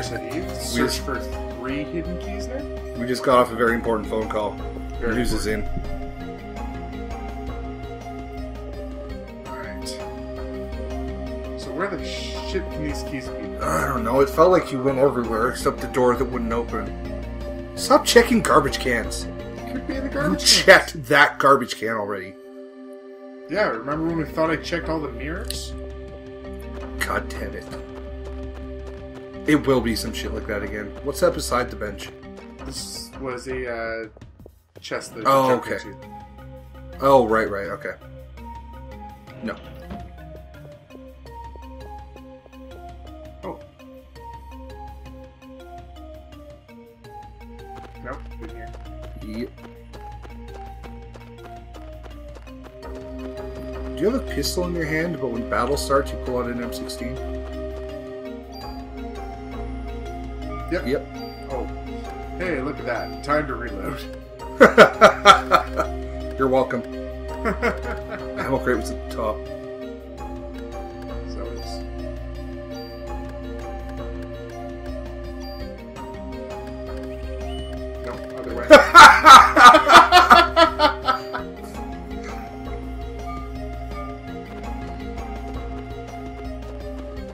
Parasite Eve. Search for 3 hidden keys there. We just got off a very important phone call. Very News is in. Alright. So where the shit can these keys be? I don't know. It felt like you went everywhere except the door that wouldn't open. Stop checking garbage cans. Could be in the You garbage cans. checked that garbage can already. Yeah, remember when we thought I checked all the mirrors? God damn it. It will be some shit like that again. What's that beside the bench? This was a chest that Oh, I jumped okay. into. Oh, right, okay. No. Oh. Nope, in here. Yep. Do you have a pistol in your hand, but when battle starts you pull out an M16? Yep. Oh. Hey, look at that. Time to reload. You're welcome. Ammo crate was at the top. So it's... Nope, other way.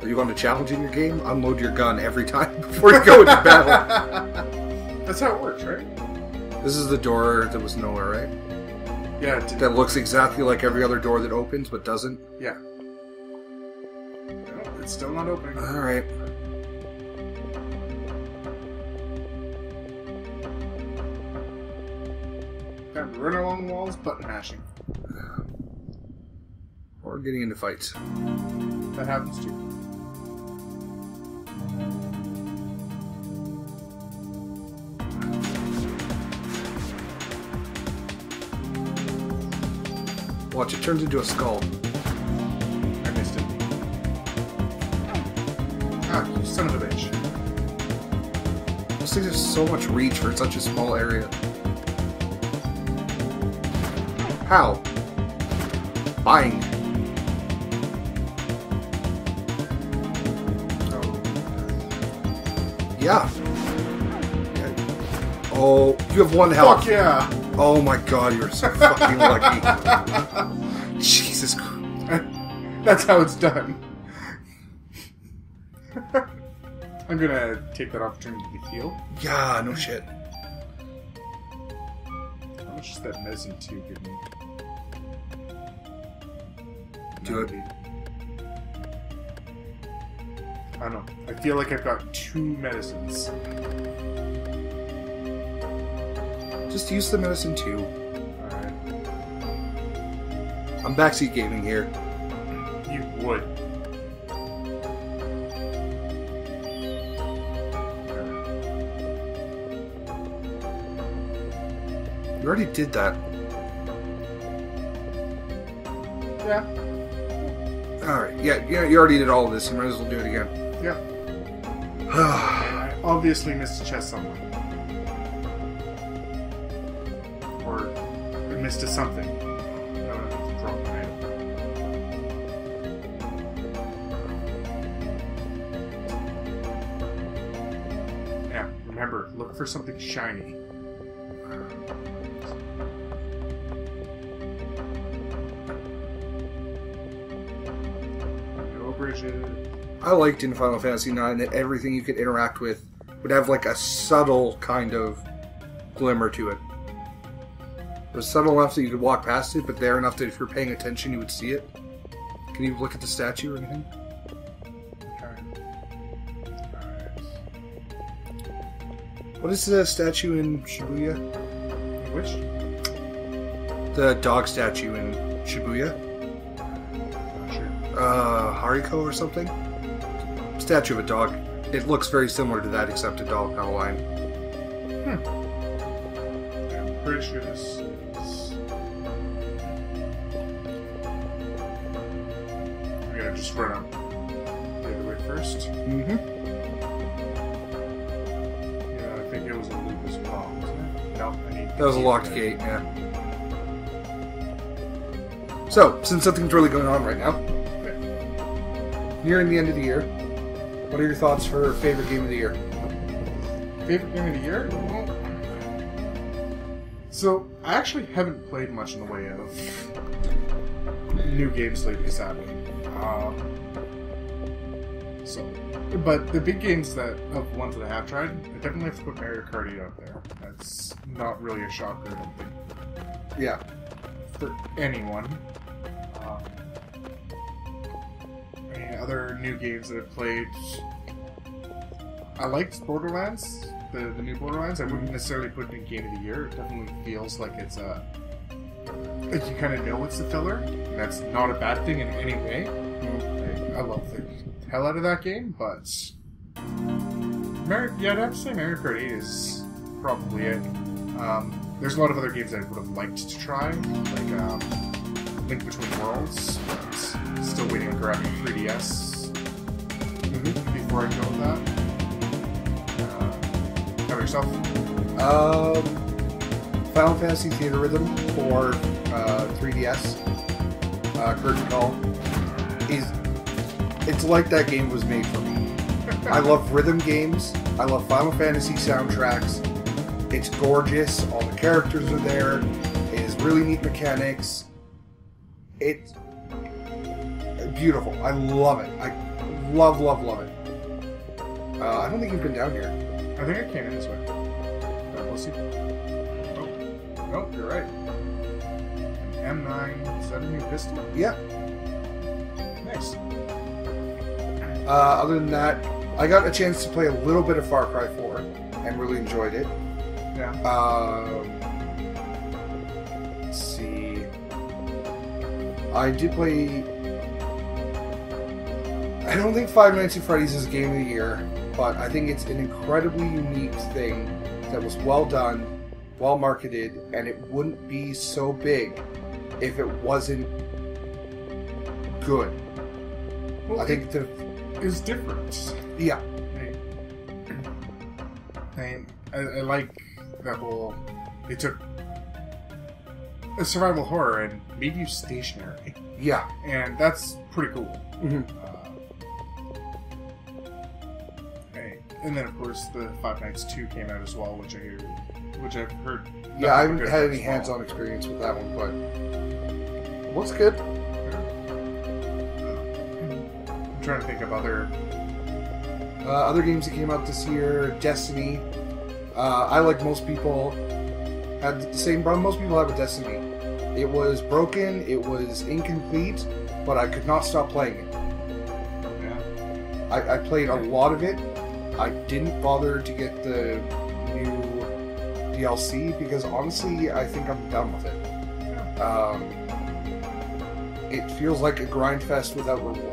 Are you on a challenge in your game? Unload your gun every time before you go into battle. That's how it works, right? This is the door that was nowhere, right? Yeah, it did. That looks exactly like every other door that opens but doesn't. Yeah. No, it's still not opening. Alright. Time to run along the walls, button mashing. Or getting into fights. That happens too. Watch, it turns into a skull. I missed it. Ah, you son of a bitch. Those things have so much reach for such a small area. How? Bind. Yeah. Oh, you have 1 health. Fuck yeah! Oh my god, you're so fucking lucky. Jesus Christ. That's how it's done. I'm gonna take that opportunity to heal. Yeah, no shit. How much does that medicine 2 give me? Do it. I don't know. I feel like I've got 2 medicines. Just use the medicine too. Alright. I'm backseat gaming here. You would. You already did that. Yeah. Alright, yeah, you already did all of this. You might as well do it again. Yeah. And I obviously missed a chest somewhere. Or I missed a something. No, it's a drop an item. Yeah, remember, look for something shiny. No bridges. I liked in Final Fantasy IX that everything you could interact with would have like a subtle kind of glimmer to it. It was subtle enough that you could walk past it, but there enough that if you're paying attention you would see it. Can you look at the statue or anything? What is the statue in Shibuya? Which? The dog statue in Shibuya? Not sure. Hariko or something? Statue of a dog. It looks very similar to that, except a dog, not a lion. I'm pretty sure this is... I'm gonna just run up the other way first. Mm-hmm. Yeah, I think it was a loop as well, wasn't it? No, I need... That was a locked gate, yeah. So, since something's really going on right now, nearing the end of the year, What are your thoughts for favorite game of the year? Favorite game of the year? Well, so, I actually haven't played much in the way of new games lately, sadly. But the big games of ones that I have tried, I definitely have to put Mario Kart 8 up there. That's not really a shocker, I don't think. Yeah. For anyone. Any other new games that I've played? I liked Borderlands, the new Borderlands. I wouldn't necessarily put it in Game of the Year. It definitely feels like it's like you kind of know it's the filler. And that's not a bad thing in any way. I love the hell out of that game, but I'd have to say Mario Kart 8 is probably it. There's a lot of other games I would have liked to try, like Link Between Worlds, but still waiting on grabbing a 3DS before I go with that. How about yourself? Final Fantasy Theater Rhythm for 3DS. Curtain Call it's like that game was made for me. I love rhythm games. I love Final Fantasy soundtracks. It's gorgeous. All the characters are there. It has really neat mechanics. It's beautiful. I love it. I love it. I don't think you've been down here. I think I came in this way. We'll see. Oh, nope, you're right. An M9 new pistol? Yeah. Nice. Other than that, I got a chance to play a little bit of Far Cry 4 and really enjoyed it. Yeah. Let's see. I did play. I don't think Five Nights at Freddy's is Game of the Year, but I think it's an incredibly unique thing that was well done, well marketed, and it wouldn't be so big if it wasn't good. Well, I think it's different. Yeah. I like that whole. They took a survival horror and made you stationary. Yeah. And that's pretty cool. Mm-hmm. And then, of course, the Five Nights 2 came out as well, which I've heard. Yeah, I haven't had any hands-on experience with that one, but it looks good. I'm trying to think of other games that came out this year. Destiny. I, like most people, had the same problem most people have with Destiny. It was broken, it was incomplete, but I could not stop playing it. Yeah. I played a lot of it. I didn't bother to get the new DLC because honestly, I think I'm done with it. Yeah. It feels like a grind fest without reward.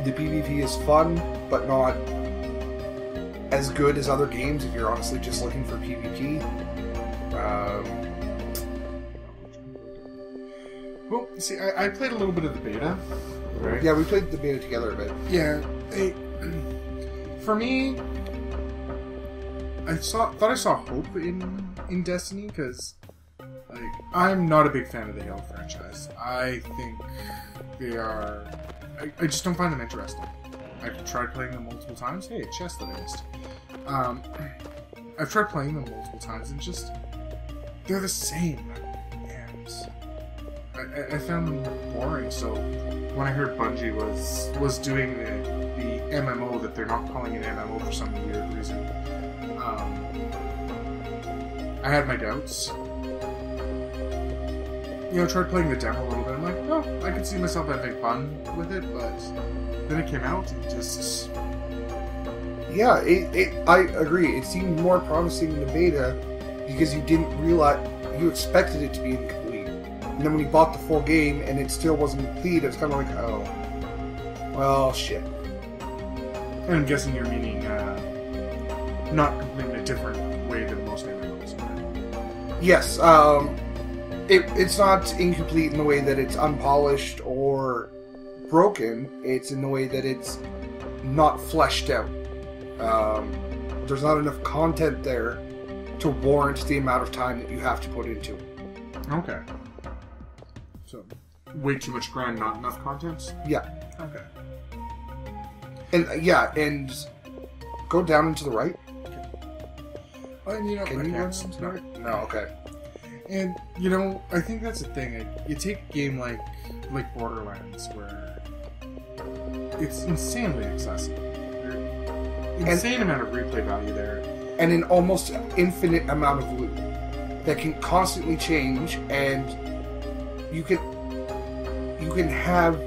The PvP is fun, but not as good as other games if you're honestly just looking for PvP. Well, see, I played a little bit of the beta. Right? Yeah, we played the beta together a bit. Yeah. For me, thought I saw hope in Destiny because, like, I'm not a big fan of the Halo franchise. I think they are. I just don't find them interesting. I've tried playing them multiple times. Hey, a chest that I missed. I've tried playing them multiple times and just they're the same, and I found them boring. So when I heard Bungie was doing the MMO that they're not calling it MMO for some weird reason, I had my doubts. You know, I tried playing the demo a little bit. I'm like, oh, I could see myself having fun with it, but then it came out and just... Yeah, I agree. It seemed more promising in the beta because you didn't realize... You expected it to be incomplete. And then when you bought the full game and it still wasn't complete, it was kind of like, oh, well, shit. And I'm guessing you're meaning not complete in a different way than most MMOs. Right? Yes, it's not incomplete in the way that it's unpolished or broken. It's in the way that it's not fleshed out. There's not enough content there to warrant the amount of time that you have to put into it. Okay. So, way too much grind, not enough content? Yeah. Okay. And and go down and to the right. And you know, Can you go down to the right? No, okay. And you know, I think that's the thing. You take a game like Borderlands, where it's insanely accessible. There's insane amount of replay value there, and an almost infinite amount of loot that can constantly change, and you can have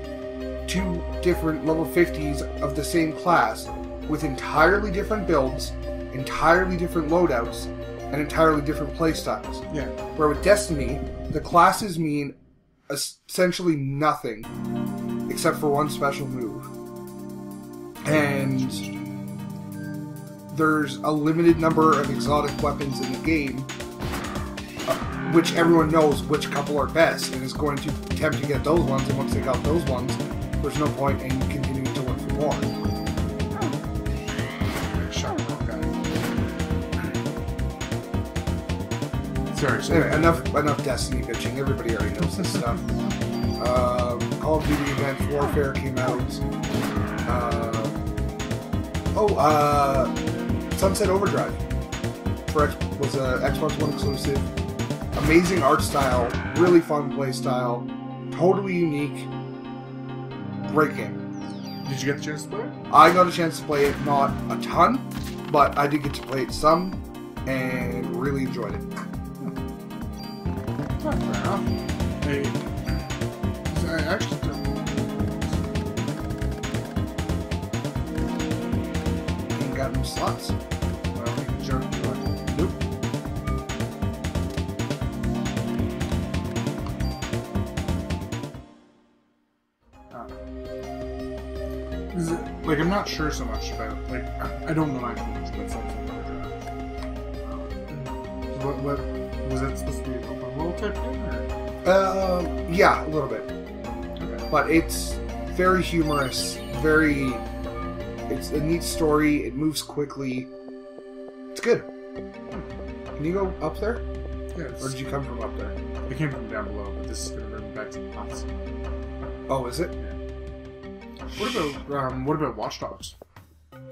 2 different level 50s of the same class with entirely different builds, entirely different loadouts, and entirely different playstyles. Yeah. Where with Destiny, the classes mean essentially nothing except for one special move. And there's a limited number of exotic weapons in the game, which everyone knows which couple are best and is going to attempt to get those ones, and once they got those ones, there's no point in continuing to look for more. Sorry. Anyway, enough Destiny bitching. Everybody already knows this stuff. Call of Duty Advanced Warfare came out. Sunset Overdrive was an Xbox One exclusive. Amazing art style, really fun play style, totally unique. Great game. Did you get the chance to play it? I got a chance to play it, not a ton, but I did get to play it some, and really enjoyed it. Fair enough. I actually don't. Ain't got no slots. Well, you can jump to it. Nope. Is it, like, I'm not sure so much about, like, I don't know actually much about Sunset Overdrive. What was that supposed to be an open world type game, or? Yeah, a little bit. Okay. But it's very humorous, it's a neat story, it moves quickly. It's good. Can you go up there? Yeah. Or did you come from up there? I came from down below, but this is going to bring me back to the house. Oh, is it? Yeah. What about Watch Dogs?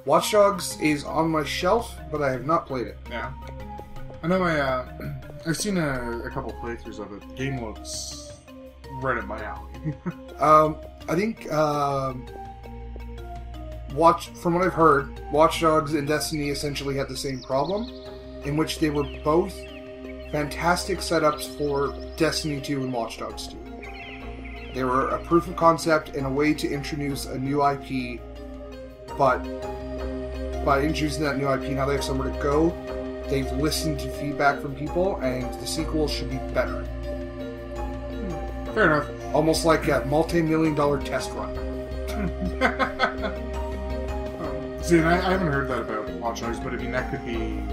Watch Dogs is on my shelf, but I have not played it. Yeah. I know I've seen a couple playthroughs of it. The game looks right up my alley. I think, from what I've heard, Watch Dogs and Destiny essentially had the same problem, in which they were both fantastic setups for Destiny 2 and Watch Dogs 2. They were a proof of concept and a way to introduce a new IP, but by introducing that new IP, now they have somewhere to go. They've listened to feedback from people, and the sequel should be better. Fair enough. Almost like a multi-million-dollar test run. See, and I haven't heard that about Watch Dogs, but I mean, that could be...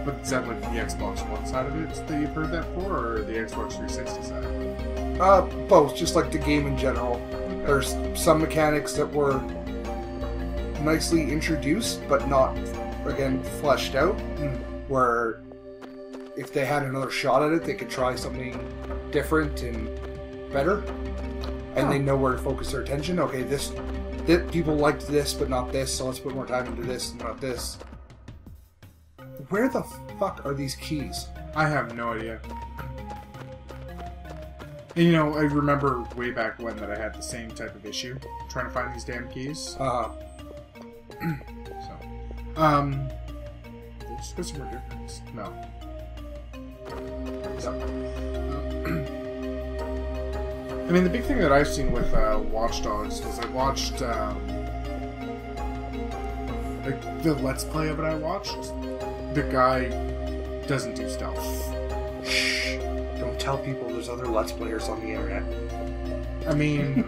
But is that like the Xbox One side of it that you've heard that for, or the Xbox 360 side? Both, just like the game in general. Okay. There's some mechanics that were nicely introduced, but not, again, fleshed out, where if they had another shot at it, they could try something different and better, and they know where to focus their attention. Okay, this people liked this, but not this, so let's put more time into this and not this. Where the fuck are these keys? I have no idea. And, you know, I remember way back when that I had the same type of issue trying to find these damn keys. There's supposed to be more difference. No. I mean, the big thing that I've seen with Watch Dogs was I watched like the Let's Play of it. I watched. The guy doesn't do stealth. Shh! Don't tell people there's other Let's Players on the internet. I mean,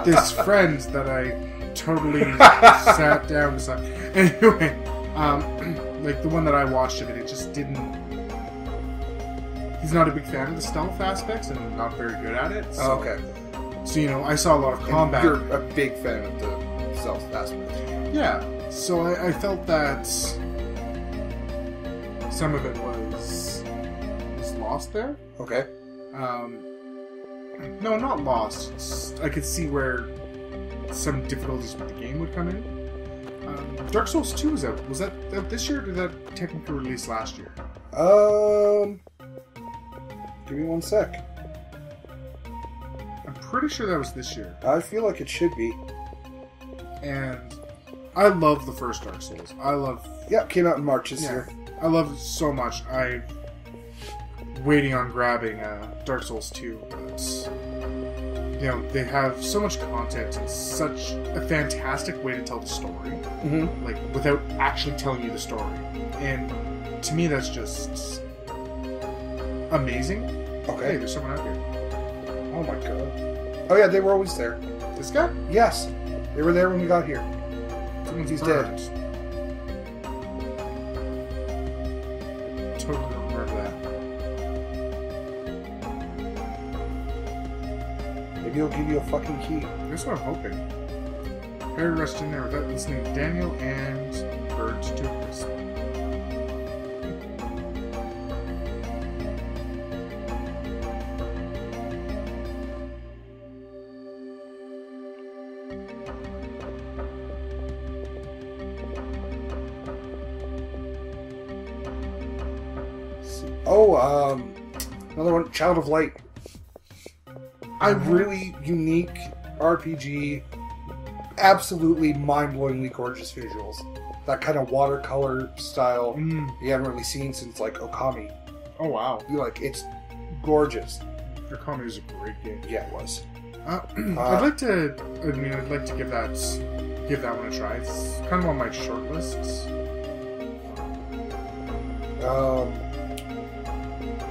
this friend that I totally sat down beside. Anyway, like the one that I watched of it, it just didn't. He's not a big fan of the stealth aspects and not very good at it. So, okay. So, you know, I saw a lot of combat. And you're a big fan of the stealth aspect. Yeah. So I felt that some of it was lost there. Okay. No, not lost. I could see where some difficulties with the game would come in. Dark Souls 2 was out. Was that out this year, or did that technically release last year? Give me one sec. I'm pretty sure that was this year. I feel like it should be. And I love the first Dark Souls. Yeah, came out in March this year. I love it so much. I'm waiting on grabbing Dark Souls 2, but you know, they have so much content and such a fantastic way to tell the story, like without actually telling you the story. And to me, that's just amazing. Okay, hey, there's someone out here. Oh my god. Oh yeah, they were always there. This guy? Yes, they were there when we got here. Someone's dead. Totally don't remember that. Maybe he'll give you a fucking key. That's what I'm hoping. Harry rushed in there without listening to Daniel and Bird to Chris. Oh, another one, Child of Light. A really unique RPG, absolutely mind-blowingly gorgeous visuals. That kind of watercolor style you haven't really seen since like Okami. Oh wow! It's gorgeous. Okami was a great game. Yeah, it was. I'd like to give that one a try. It's kind of on my short list.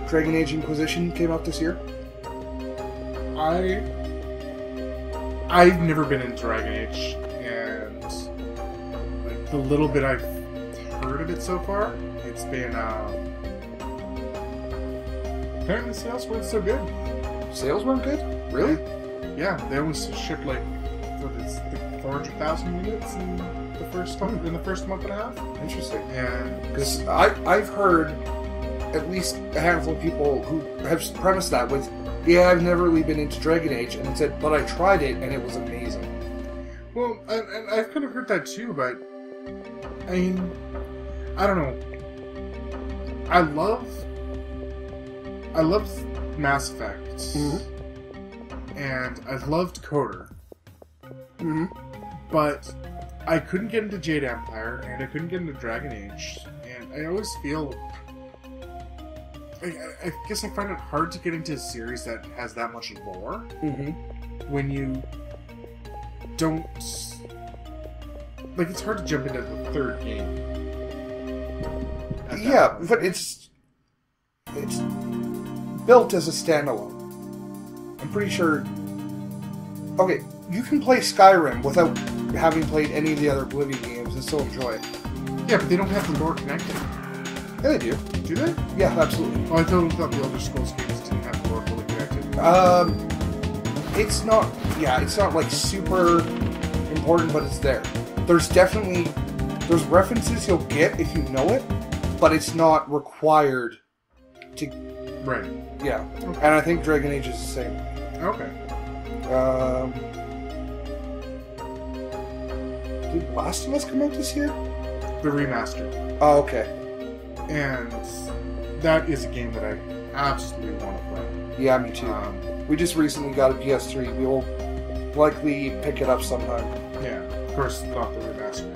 Dragon Age Inquisition came out this year. I've never been in Dragon Age, and like, the little bit I've heard of it so far, it's been apparently sales weren't so good. Sales weren't good? Really? Yeah, they almost shipped like 400,000 units in the first month and a half. Interesting. And because I've heard at least a handful of people who have premised that with, yeah, I've never really been into Dragon Age, and said, but I tried it and it was amazing. Well, and I've kind of heard that too, but I mean, I don't know. I love Mass Effect, and I loved Coder, but I couldn't get into Jade Empire, and I couldn't get into Dragon Age, and I always feel. I guess I find it hard to get into a series that has that much lore when you don't. Like, it's hard to jump into the third game. Yeah, but it's built as a standalone. I'm pretty sure. Okay, you can play Skyrim without having played any of the other Oblivion games and still enjoy it. Yeah, but they don't have the lore connected. Yeah, they do. Do they? Yeah, absolutely. Oh, I thought the Elder Scrolls games didn't have the lore fully connected. It's not. Yeah, it's not like super important, but it's there. There's references you'll get if you know it, but it's not required to. Right. Yeah, okay. And I think Dragon Age is the same. Okay. Did Last of Us come out this year? The remaster. Oh, okay. And that is a game that I absolutely want to play. Yeah, me too. We just recently got a PS3. We will likely pick it up sometime. Yeah, of course, not the remaster.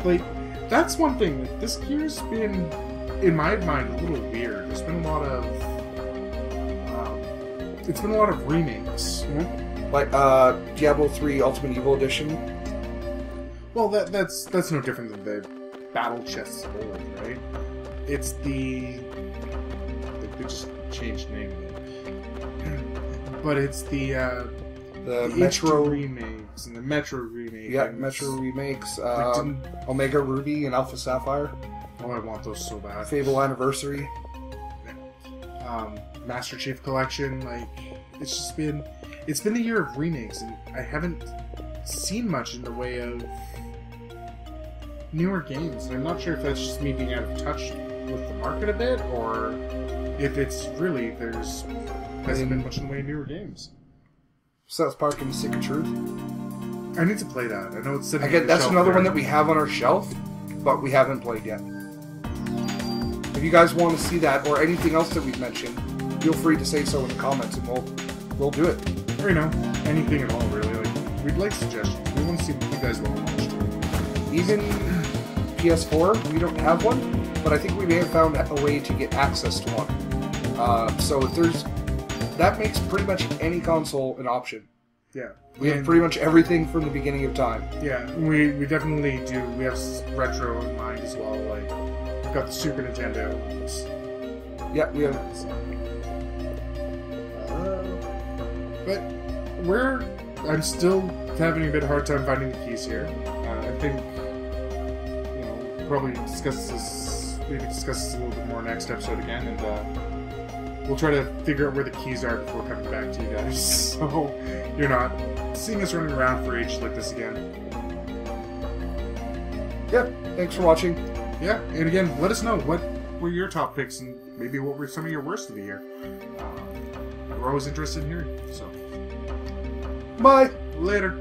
But that's one thing. Like, this year's been, in my mind, a little weird. There's been a lot of, remakes. Like Diablo 3 Ultimate Evil Edition. Well, that's no different than the battle chests of old, right? It's they just changed the name of it, but it's the Metro remakes and the Metro remakes. Yeah, Metro remakes. Omega Ruby and Alpha Sapphire. Oh, I want those so bad. Fable Anniversary. Master Chief Collection. Like, it's been the year of remakes, and I haven't seen much in the way of newer games. And I'm not sure if that's just me being out of touch with the market a bit, or if it's really hasn't been much in the way of newer games. South Park and Stick of Truth. I need to play that. I know it's sitting. Again, that's another one that we have on our shelf, but we haven't played yet. If you guys want to see that or anything else that we've mentioned, feel free to say so in the comments, and we'll do it. Or anything at all, really. Like, we'd like suggestions. We want to see what you guys want to watch. Even PS4, we don't have one, but I think we may have found a way to get access to one. So if that makes pretty much any console an option. Yeah. We have pretty much everything from the beginning of time. Yeah, we definitely do. We have retro in mind as well. Like, we've got the Super Nintendo ones. Yeah, we have. But I'm still having a bit of a hard time finding the keys here. I think, probably discuss this. Maybe discuss this a little bit more next episode again, and we'll try to figure out where the keys are before coming back to you guys. So you're not seeing us running around for ages like this again. Yep. Thanks for watching. Yeah, and again, let us know what were your top picks and maybe what were some of your worst of the year. We're always interested in hearing. So, bye. Later.